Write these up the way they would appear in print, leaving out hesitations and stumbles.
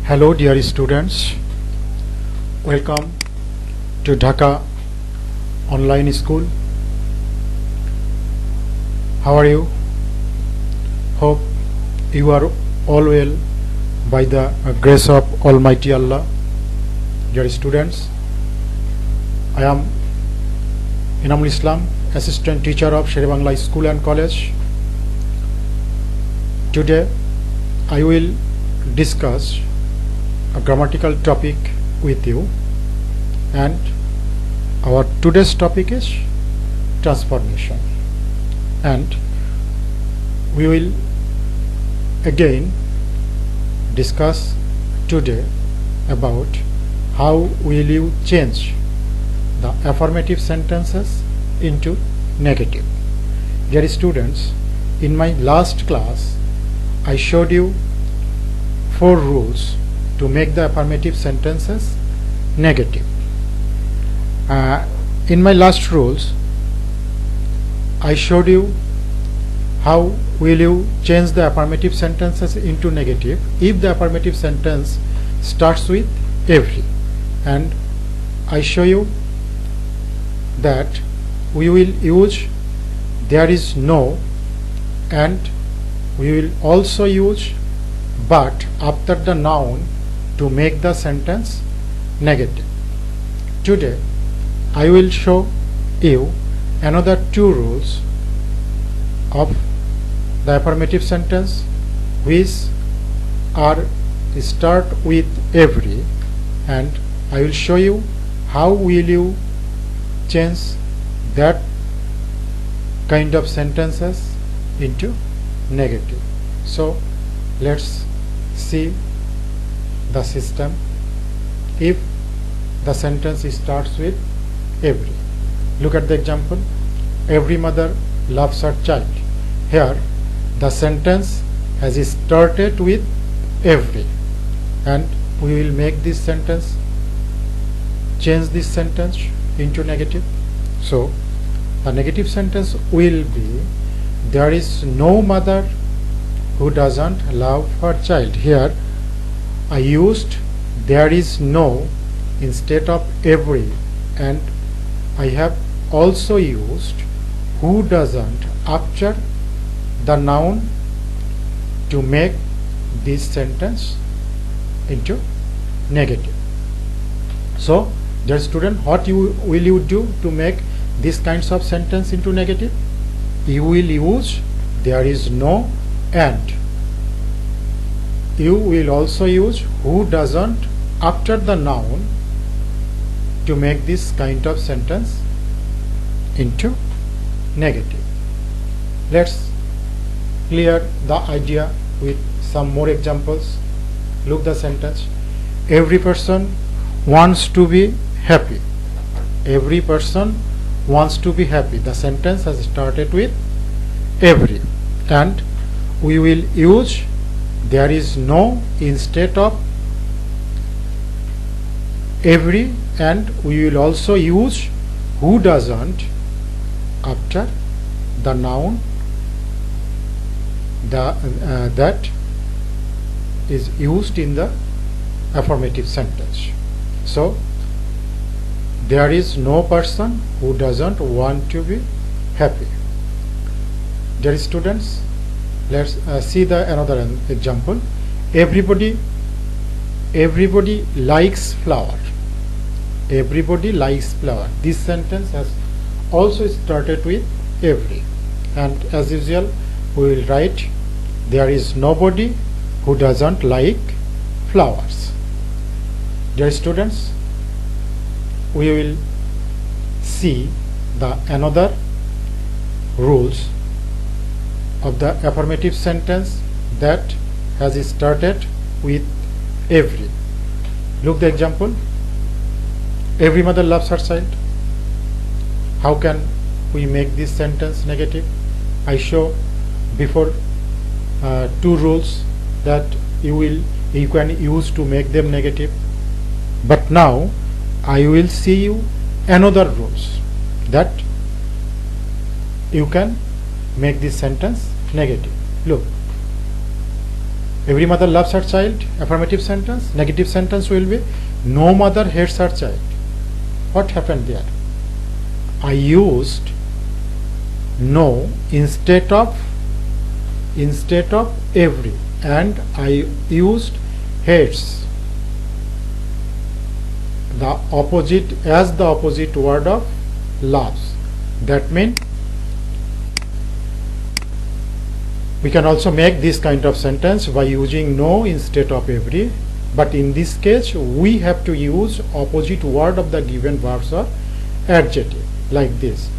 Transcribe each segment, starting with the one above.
Hello dear students, welcome to Dhaka Online School. How are you? Hope you are all well by the grace of Almighty Allah. Dear students, I am Inamul Islam, Assistant Teacher of Sherebangla School and College. Today I will discuss a grammatical topic with you, and our today's topic is transformation, and we will again discuss today about how will you change the affirmative sentences into negative. Dear students, in my last class I showed you 4 rules to make the affirmative sentences negative. In my last rules I showed you how will you change the affirmative sentences into negative if the affirmative sentence starts with every, and I show you that we will use there is no, and we will also use but after the noun to make the sentence negative. Today I will show you another 2 rules of the affirmative sentence which are start with every, and I will show you how will you change that kind of sentences into negative. So let's see the system. If the sentence starts with every, look at the example. Every mother loves her child. Here the sentence has started with every, and we will make this sentence, change this sentence into negative. So the negative sentence will be there is no mother who doesn't love her child. Here I used there is no instead of every, and I have also used who doesn't after the noun to make this sentence into negative. So dear student, what will you do to make these kinds of sentence into negative? You will use there is no, and you will also use who doesn't after the noun to make this kind of sentence into negative. Let's clear the idea with some more examples. Look the sentence. Every person wants to be happy. Every person wants to be happy. The sentence has started with every, and we will use there is no instead of every, and we will also use who doesn't after the noun that is used in the affirmative sentence. So there is no person who doesn't want to be happy. Dear students, let's see the another example. Everybody likes flower. Everybody likes flower. This sentence has also started with every, and as usual we will write there is nobody who doesn't like flowers. Dear students, we will see the another rules of the affirmative sentence that has started with every. Look the example. Every mother loves her child. How can we make this sentence negative? I show before 2 rules that you can use to make them negative, but now I will see you another rules that you can make this sentence negative. Look, Every mother loves her child, affirmative sentence. Negative sentence will be no mother hates her child. What happened there? I used no instead of every, and I used hates the opposite as the opposite word of loves. That means we can also make this kind of sentence by using no instead of every, but in this case we have to use opposite word of the given verbs or adjective, like this.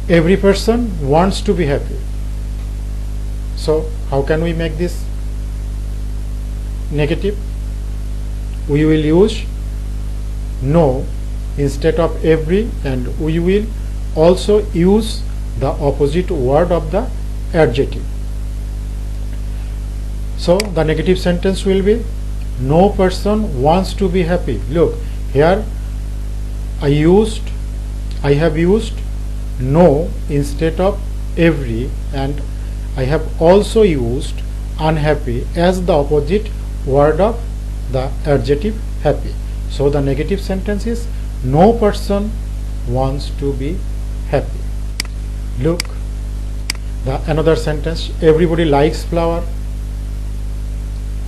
Every person wants to be happy. So how can we make this negative? We will use no instead of every, and we will also use the opposite word of the adjective. So the negative sentence will be no person wants to be happy. Look here, I have used no instead of every, and I have also used unhappy as the opposite word of the adjective happy. So the negative sentence is no person wants to be happy. Look, the another sentence, everybody likes flower.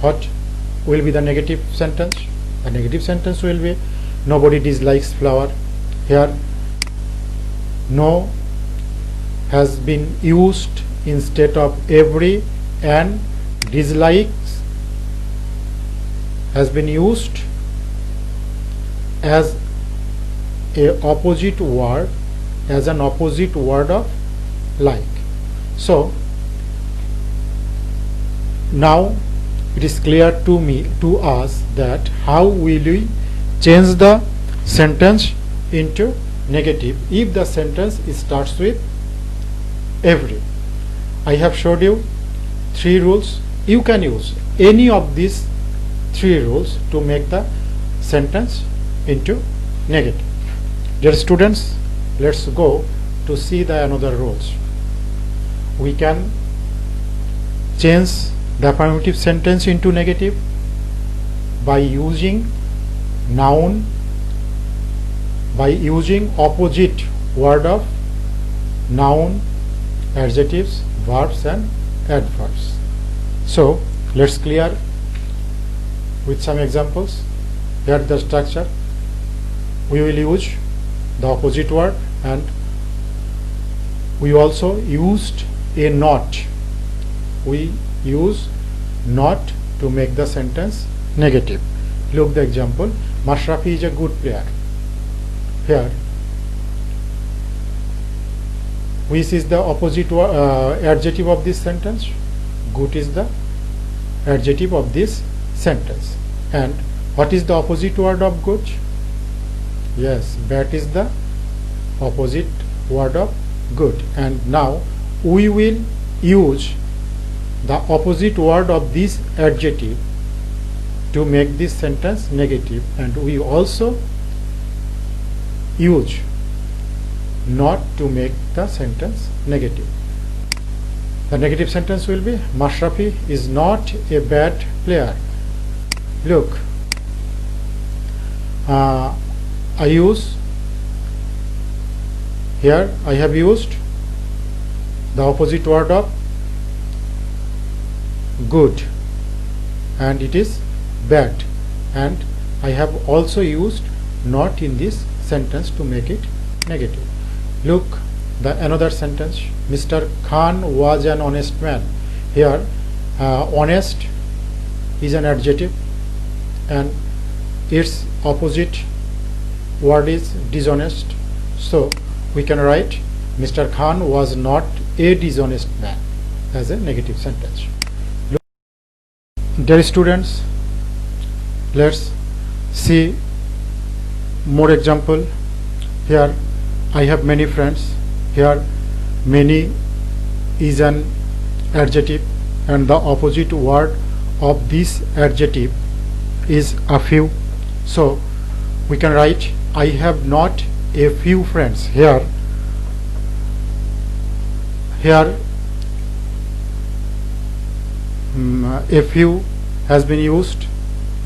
What will be the negative sentence? The negative sentence will be nobody dislikes flower. Here no has been used instead of every, and dislikes has been used as an opposite word of like. So now it is clear to us that how will we change the sentence into negative if the sentence starts with every. I have showed you 3 rules. You can use any of these 3 rules to make the sentence into negative. Dear students, let's go to see the another rules. We can change the affirmative sentence into negative by using noun, by using opposite word of noun, adjectives, verbs and adverbs. So let's clear with some examples. Here the structure. We will use the opposite word, and we also used a not. We use not to make the sentence negative. Look the example. Mashrafi is a good player. Here which is the opposite adjective of this sentence? Good is the adjective of this sentence. And what is the opposite word of good? Yes, bad is the opposite word of good. And now we will use the opposite word of this adjective to make this sentence negative, and we also use not to make the sentence negative. The negative sentence will be Mashrafi is not a bad player. Look, I have used the opposite word of good, and it is bad, and I have also used not in this sentence to make it negative. Look the another sentence. Mr. Khan was an honest man. Here honest is an adjective and its opposite word is dishonest. So we can write Mr. Khan was not a dishonest man as a negative sentence. Dear students, let's see more example. Here I have many friends. Here many is an adjective and the opposite word of this adjective is a few. So we can write I have not a few friends. Here a few has been used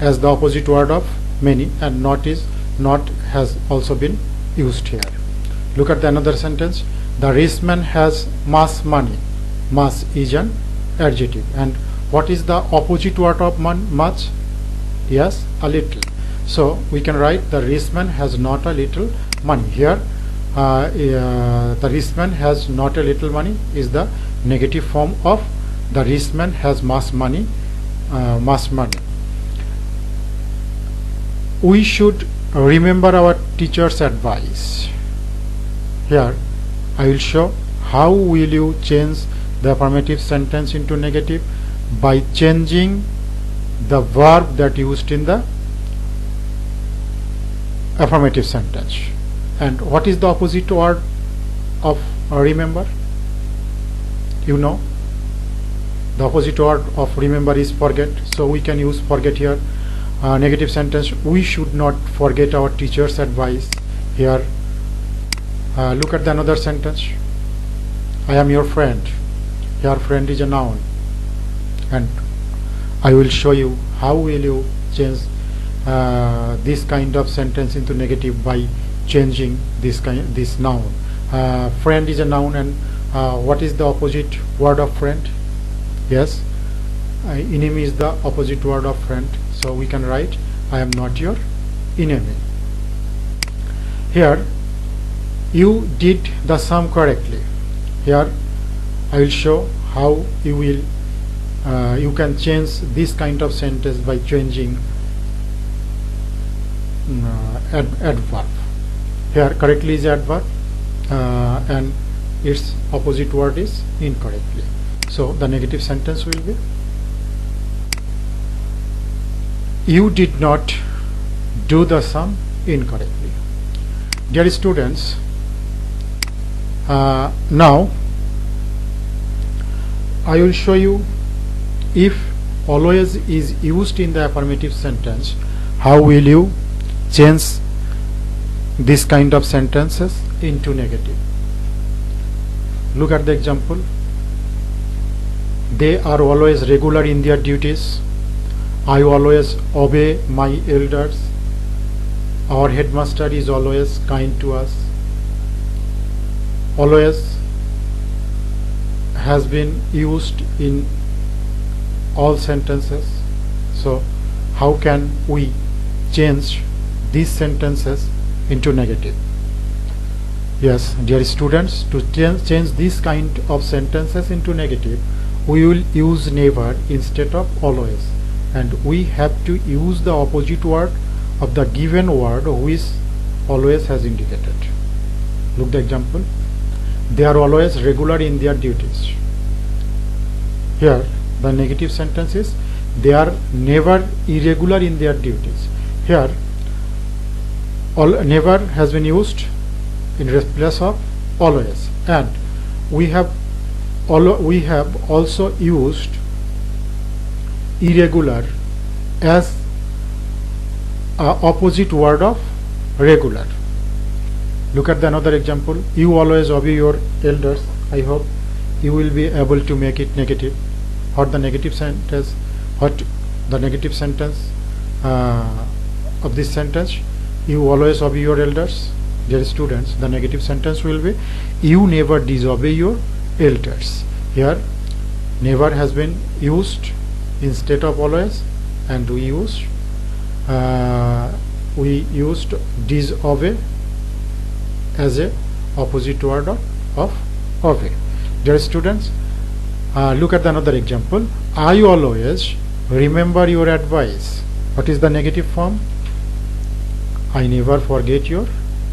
as the opposite word of many, and not has also been used here. Look at the another sentence. The rich man has much money. Much is an adjective, and what is the opposite word of much? Yes, a little. So we can write the rich man has not a little money. Here the rich man has not a little money is the negative form of the rich man has much money. We should remember our teacher's advice. Here I will show how will you change the affirmative sentence into negative by changing the verb that used in the affirmative sentence. And what is the opposite word of remember? You know, the opposite word of remember is forget, so we can use forget here. Negative sentence, we should not forget our teacher's advice. Here look at the another sentence. I am your friend. Here friend is a noun, and I will show you how will you change this kind of sentence into negative by changing this noun. Friend is a noun, and what is the opposite word of friend? Yes, enemy is the opposite word of friend, so we can write I am not your enemy. Here you did the sum correctly. Here I will show how you will you can change this kind of sentence by changing adverb. Here correctly is adverb, and its opposite word is incorrectly. So the negative sentence will be you did not do the sum incorrectly. Dear students, now I will show you if always is used in the affirmative sentence, how will you change this kind of sentences into negative. Look at the example. They are always regular in their duties. I always obey my elders. Our headmaster is always kind to us. Always has been used in all sentences. So how can we change these sentences into negative? Yes, dear students, to change this kind of sentences into negative, we will use never instead of always, and we have to use the opposite word of the given word which always has indicated. Look the example. They are always regular in their duties. Here the negative sentence is they are never irregular in their duties. Here never has been used in place of always, and we have also used irregular as opposite word of regular. Look at the another example. You always obey your elders. I hope you will be able to make it negative. What the negative sentence? What the negative sentence of this sentence? You always obey your elders. Dear students, the negative sentence will be you never disobey your elders. Here never has been used instead of always, and we used disobey as a opposite word of obey. Dear students, look at the another example. I always remember your advice. What is the negative form? I never forget your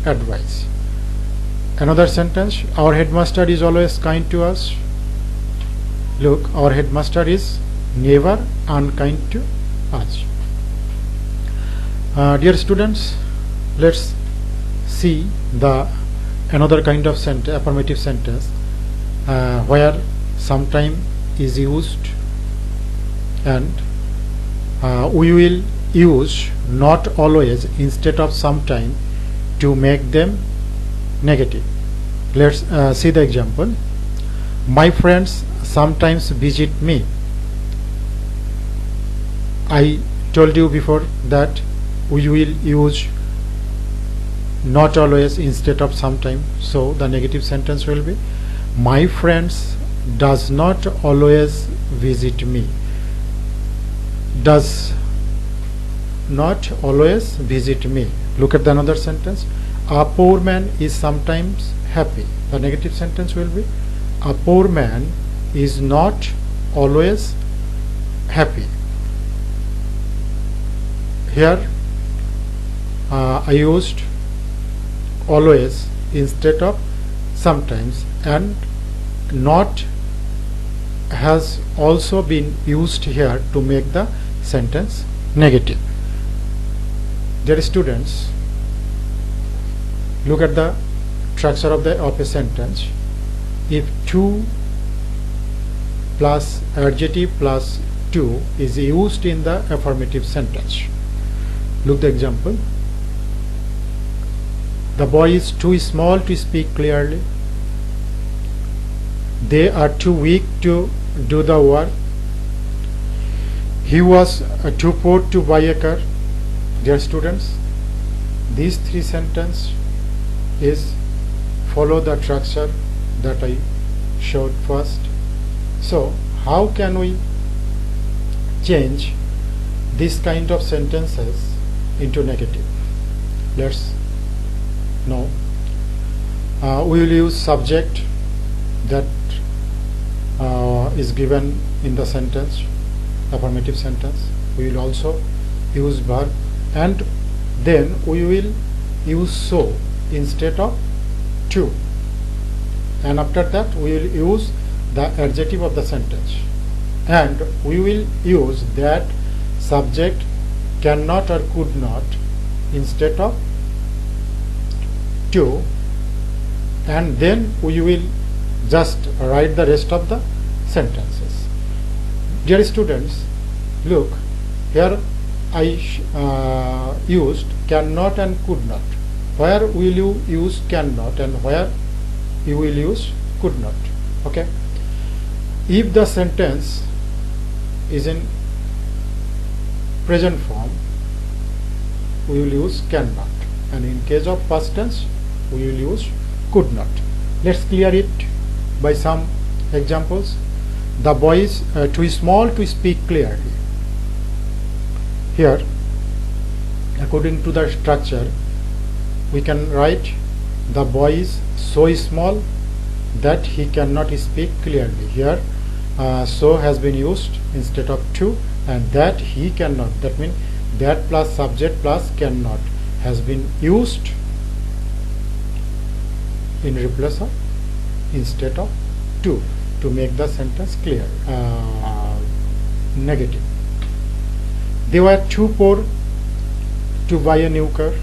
advice. Another sentence, our headmaster is always kind to us. Look, our headmaster is never unkind to us. Dear students, let's see the another kind of affirmative sentence where sometime is used, and we will use not always instead of sometime to make them negative. Let's see the example. My friends sometimes visit me. I told you before that we will use not always instead of sometime. So the negative sentence will be, my friends does not always visit me. Does not always visit me. Look at the another sentence. A poor man is sometimes happy. The negative sentence will be, a poor man is not always happy. Here I used always instead of sometimes, and not has also been used here to make the sentence negative. Dear students, look at the structure of a sentence. If to plus adjective plus to is used in the affirmative sentence. Look the example. The boy is too small to speak clearly. They are too weak to do the work. He was too poor to buy a car. Dear students, these three sentences is follow the structure that I showed first. So how can we change this kind of sentences into negative? Let's know. We will use subject that is given in the sentence, affirmative sentence. We will also use verb, and then we will use so instead of to, and after that we will use the adjective of the sentence, and we will use that subject cannot or could not instead of to, and then we will just write the rest of the sentences. Dear students, look here I used cannot and could not. Where will you use cannot and where you will use could not? Okay. If the sentence is in present form, we will use cannot, and in case of past tense we will use could not. Let's clear it by some examples. The boy is too small to speak clearly. Here, according to the structure, we can write the boy is so small that he cannot speak clearly. Here so has been used instead of to, and that he cannot, that means that plus subject plus cannot has been used in replace of instead of to make the sentence clear, negative. They were too poor to buy a new car.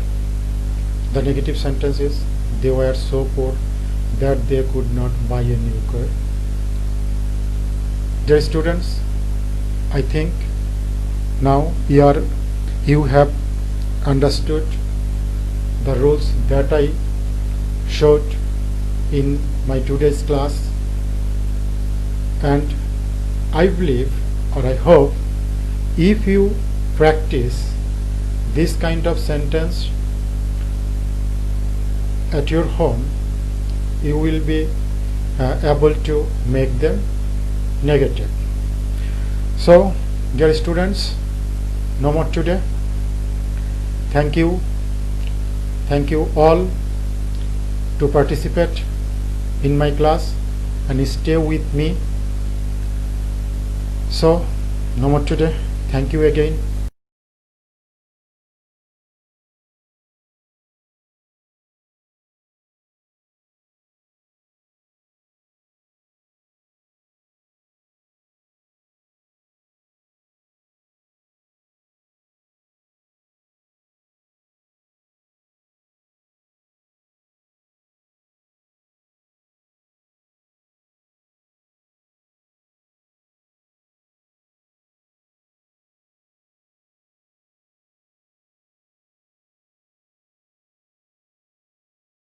The negative sentence is they were so poor that they could not buy a new car. Dear students, I think now you have understood the rules that I showed in my today's class, and I believe or I hope if you practice this kind of sentence at your home, you will be able to make them negative. So dear students, no more today. Thank you all to participate in my class and stay with me. So no more today. Thank you again.